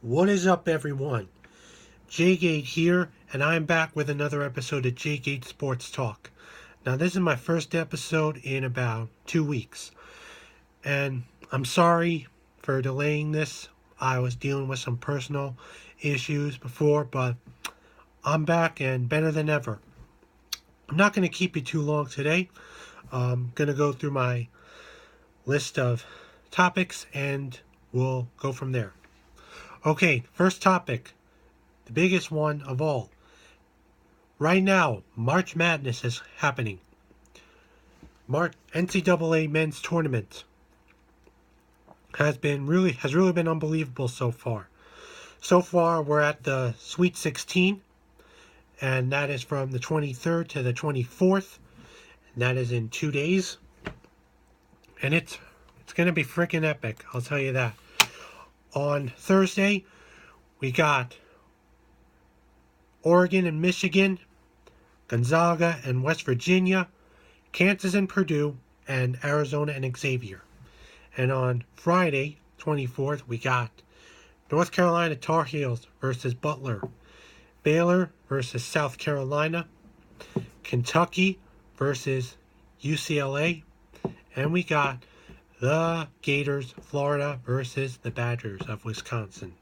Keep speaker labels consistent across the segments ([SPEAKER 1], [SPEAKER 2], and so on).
[SPEAKER 1] What is up, everyone? JGait here, and I'm back with another episode of JGait Sports Talk. Now, this is my first episode in about 2 weeks, and I'm sorry for delaying this. I was dealing with some personal issues before, but I'm back and better than ever. I'm not going to keep you too long today. I'm going to go through my list of topics, and we'll go from there. Okay, first topic, the biggest one of all. Right now, March Madness is happening. NCAA Men's Tournament has really been unbelievable so far. So far, we're at the Sweet 16, and that is from the 23rd to the 24th, and that is in 2 days. And it's going to be freaking epic, I'll tell you that. On Thursday, we got Oregon and Michigan, Gonzaga and West Virginia, Kansas and Purdue, and Arizona and Xavier. And on Friday, 24th, we got North Carolina Tar Heels versus Butler, Baylor versus South Carolina, Kentucky versus UCLA, and we got the Gators, Florida versus the Badgers of Wisconsin.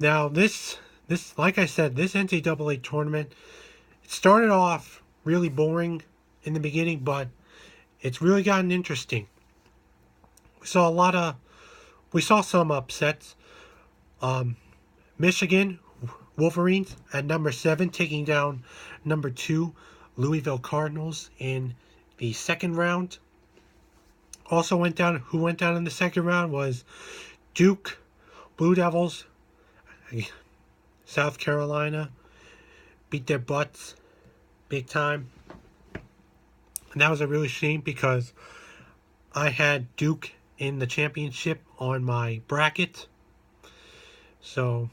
[SPEAKER 1] Now, this like I said, this NCAA tournament, it started off really boring in the beginning, but it's really gotten interesting. We saw some upsets. Michigan Wolverines at number 7 taking down number 2 Louisville Cardinals in the second round. Who went down in the second round was Duke Blue Devils. South Carolina beat their butts big time. And that was a really shame because I had Duke in the championship on my bracket. So,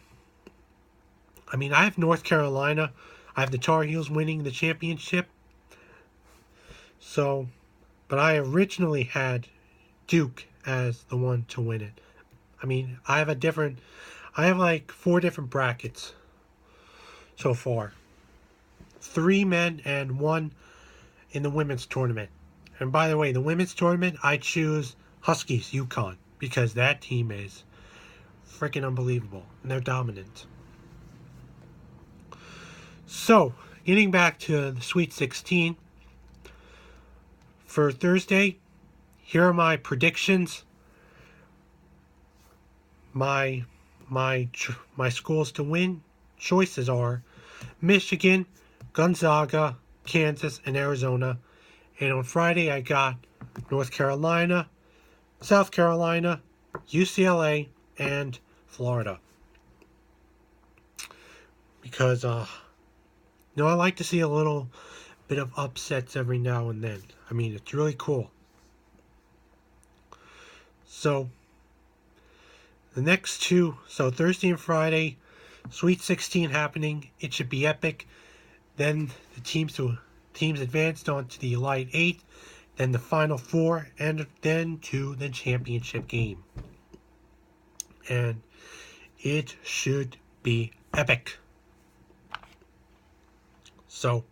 [SPEAKER 1] I have North Carolina. I have the Tar Heels winning the championship. So, but I originally had Duke as the one to win it. I have like 4 different brackets so far. 3 men and 1 in the women's tournament. And by the way, the women's tournament, I choose Huskies, UConn, because that team is freaking unbelievable, and they're dominant. So, getting back to the Sweet 16, for Thursday, here are my predictions. My schools to win choices are Michigan, Gonzaga, Kansas, and Arizona. And on Friday, I got North Carolina, South Carolina, UCLA, and Florida. Because, I like to see a little bit of upsets every now and then. It's really cool. So, the next 2, so Thursday and Friday, Sweet 16 happening. It should be epic. Then the teams advanced on to the Elite 8, then the Final 4, and then to the championship game. And it should be epic. So,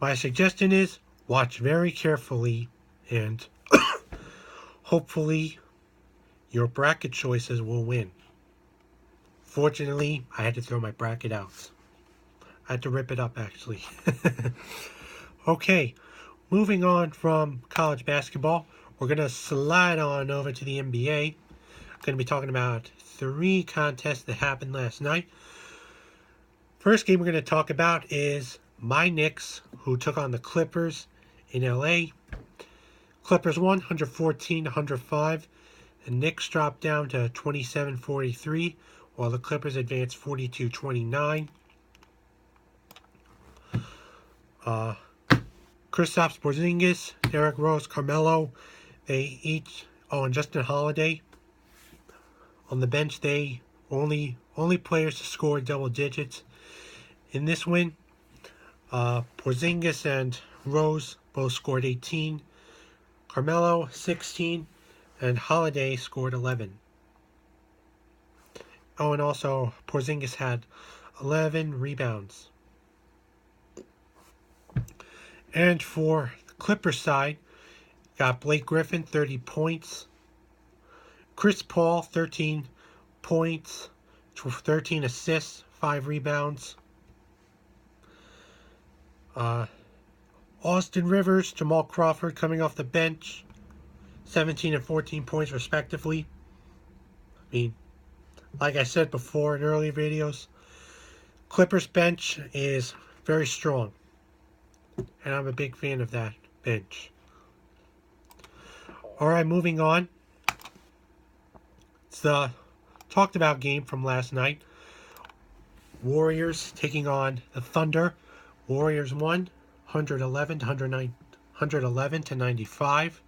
[SPEAKER 1] my suggestion is watch very carefully and hopefully your bracket choices will win. Fortunately, I had to throw my bracket out. I had to rip it up, actually. Okay, moving on from college basketball, we're going to slide on over to the NBA. I'm going to be talking about 3 contests that happened last night. First game we're going to talk about is my Knicks, who took on the Clippers in LA. Clippers won 114-105. The Knicks dropped down to 27-43, while the Clippers advanced 42-29. Kristaps Porzingis, Derrick Rose, Carmelo, and Justin Holiday on the bench. They only players to score double digits in this win. Porzingis and Rose both scored 18. Carmelo 16. and Holiday scored 11. Oh, and also Porzingis had 11 rebounds. And for the Clippers side, got Blake Griffin, 30 points. Chris Paul, 13 points, 13 assists, 5 rebounds. Austin Rivers, Jamal Crawford coming off the bench, 17 and 14 points respectively. I mean, like I said before in earlier videos, Clippers bench is very strong. And I'm a big fan of that bench. Alright, moving on. It's the talked about game from last night. Warriors taking on the Thunder. Warriors won 111 to 95.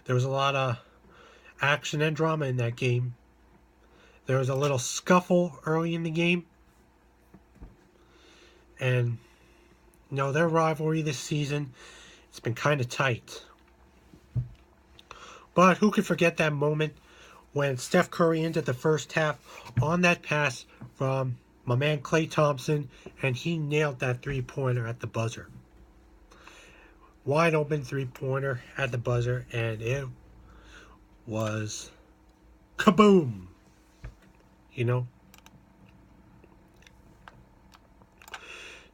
[SPEAKER 1] There was a lot of action and drama in that game. There was a little scuffle early in the game. And, their rivalry this season, it's been kind of tight. But who could forget that moment when Steph Curry ended the first half on that pass from my man Klay Thompson, and he nailed that three-pointer at the buzzer. Wide open three-pointer at the buzzer, and it was kaboom!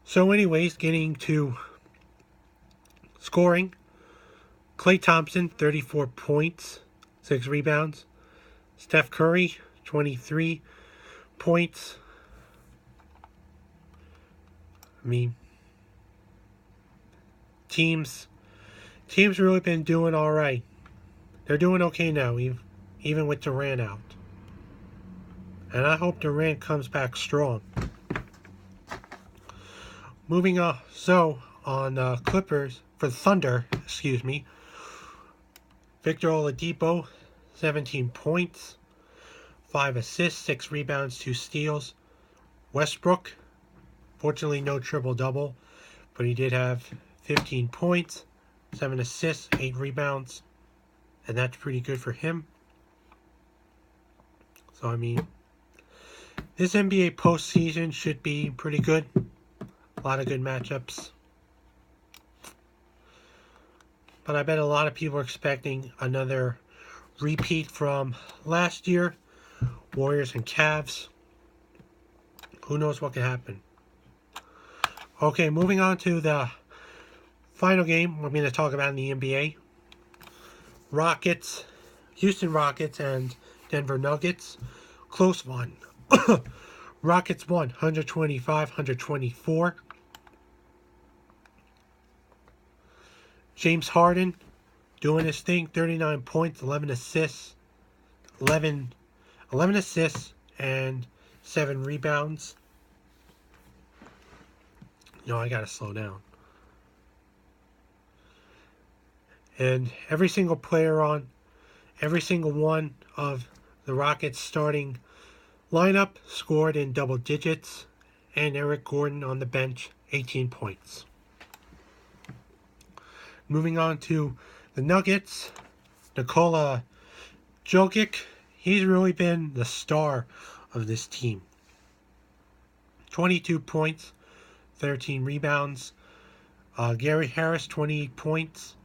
[SPEAKER 1] So anyways, getting to scoring. Klay Thompson, 34 points, 6 rebounds. Steph Curry, 23 points. I mean, teams really been doing all right. They're doing okay now, even with Durant out. And I hope Durant comes back strong. Moving on, on Clippers, for the Thunder, Victor Oladipo, 17 points, 5 assists, 6 rebounds, 2 steals. Westbrook, fortunately no triple-double, but he did have 15 points, 7 assists, 8 rebounds, and that's pretty good for him. So, I mean, this NBA postseason should be pretty good. A lot of good matchups. But I bet a lot of people are expecting another repeat from last year. Warriors and Cavs. Who knows what can happen. Okay, moving on to the final game we're going to talk about in the NBA. Houston Rockets and Denver Nuggets. Close one. Rockets won 125-124. James Harden doing his thing, 39 points, 11 assists, 11 assists and 7 rebounds. I gotta slow down. And every single one of the Rockets starting lineup scored in double digits, and Eric Gordon on the bench, 18 points. Moving on to the Nuggets, Nikola Jokic, he's really been the star of this team. 22 points, 13 rebounds. Gary Harris, 28 points.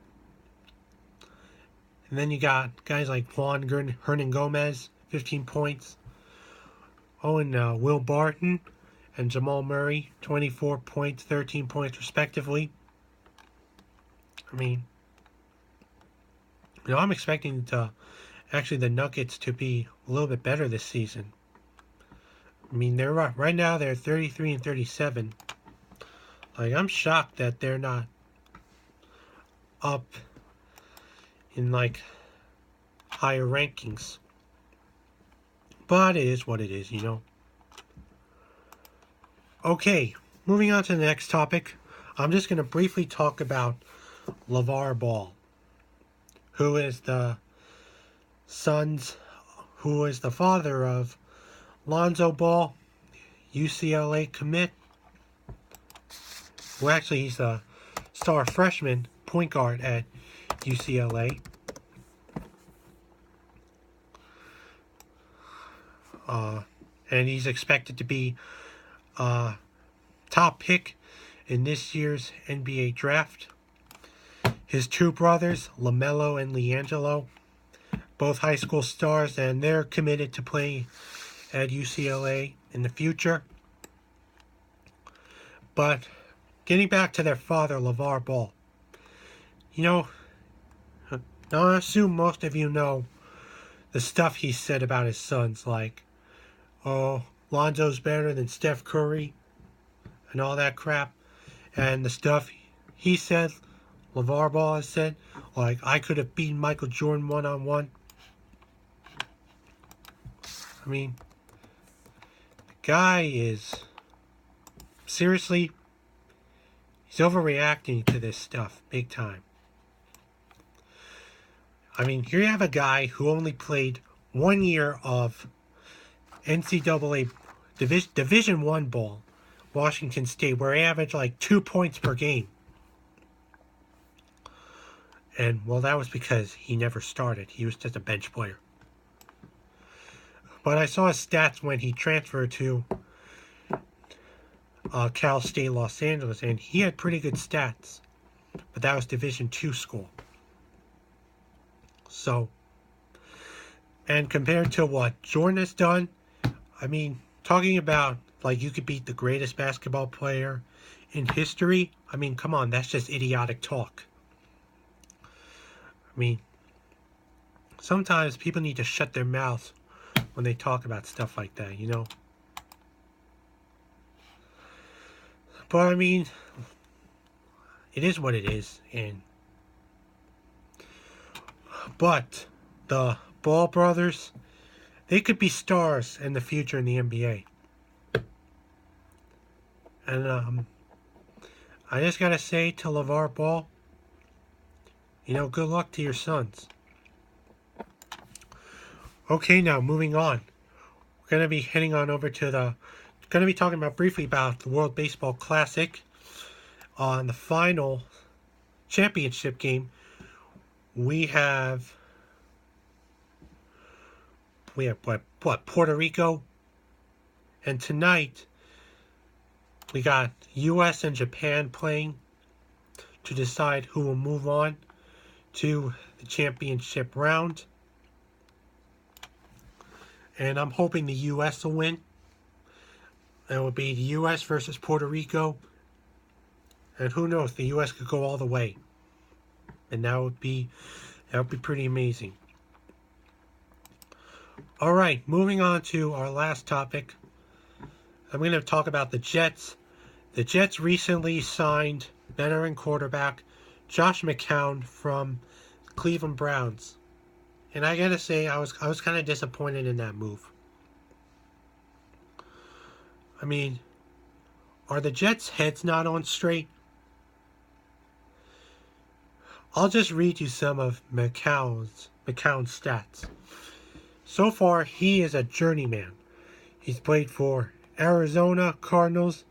[SPEAKER 1] And then you got guys like Juan Hernan-Gomez, 15 points. And Will Barton and Jamal Murray, 24 points, 13 points respectively. I mean, I'm expecting the Nuggets to be a little bit better this season. I mean, they're right now they're 33 and 37. I'm shocked that they're not up in higher rankings. But it is what it is, Okay, moving on to the next topic. I'm just going to briefly talk about LaVar Ball, who is the father of Lonzo Ball, UCLA commit. Well, actually, he's a star freshman point guard at UCLA. And he's expected to be a top pick in this year's NBA draft. His two brothers, LaMelo and LiAngelo, both high school stars, and they're committed to play at UCLA in the future. But getting back to their father, LaVar Ball. Now I assume most of you know the stuff he said about his sons, like, oh, Lonzo's better than Steph Curry, and all that crap. And the stuff he said, LaVar Ball has said, like, I could have beaten Michael Jordan one-on-one. I mean, the guy is, seriously, he's overreacting to this stuff, big time. I mean, here you have a guy who only played 1 year of NCAA Division I ball, Washington State, where he averaged like 2 points per game. And, well, that was because he never started. He was just a bench player. But I saw his stats when he transferred to Cal State Los Angeles, and he had pretty good stats. But that was Division II school. So, and compared to what Jordan has done, I mean, talking about, like, you could beat the greatest basketball player in history, I mean, come on, that's just idiotic talk. I mean, sometimes people need to shut their mouths when they talk about stuff like that, But, I mean, it is what it is, but the Ball brothers, they could be stars in the future in the NBA. And I just gotta say to LaVar Ball, good luck to your sons. Okay, now moving on. We're gonna be heading on over to gonna be talking briefly about the World Baseball Classic. On the final championship game, we have what, Puerto Rico? And tonight, we got U.S. and Japan playing to decide who will move on to the championship round. And I'm hoping the U.S. will win. It will be the U.S. versus Puerto Rico. And who knows, the U.S. could go all the way. And that would be pretty amazing. All right, moving on to our last topic. I'm going to talk about the Jets. The Jets recently signed veteran quarterback Josh McCown from Cleveland Browns. And I got to say, I was kind of disappointed in that move. I mean, are the Jets' heads not on straight? I'll just read you some of McCown's stats. So far, he is a journeyman. He's played for Arizona Cardinals,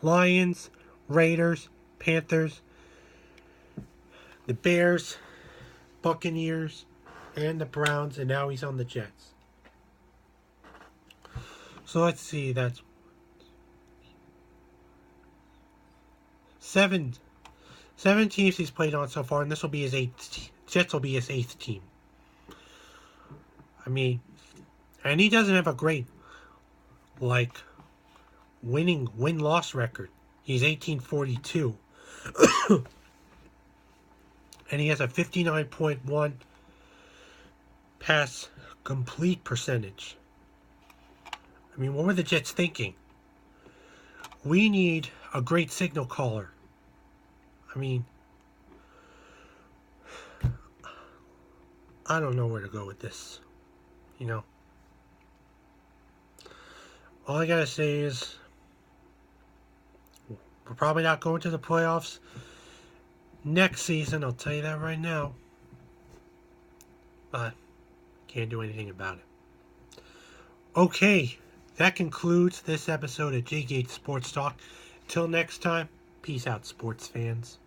[SPEAKER 1] Lions, Raiders, Panthers, the Bears, Buccaneers, and the Browns, and now he's on the Jets. So let's see, that's seven teams he's played on so far, and this will be his eighth. Jets will be his eighth team. I mean, and he doesn't have a great, win-loss record. He's 18-42. And he has a 59.1 pass complete percentage. I mean, what were the Jets thinking? We need a great signal caller. I mean, I don't know where to go with this. All I gotta say is we're probably not going to the playoffs next season, I'll tell you that right now. But can't do anything about it. Okay, that concludes this episode of JGait Sports Talk. Till next time, peace out, sports fans.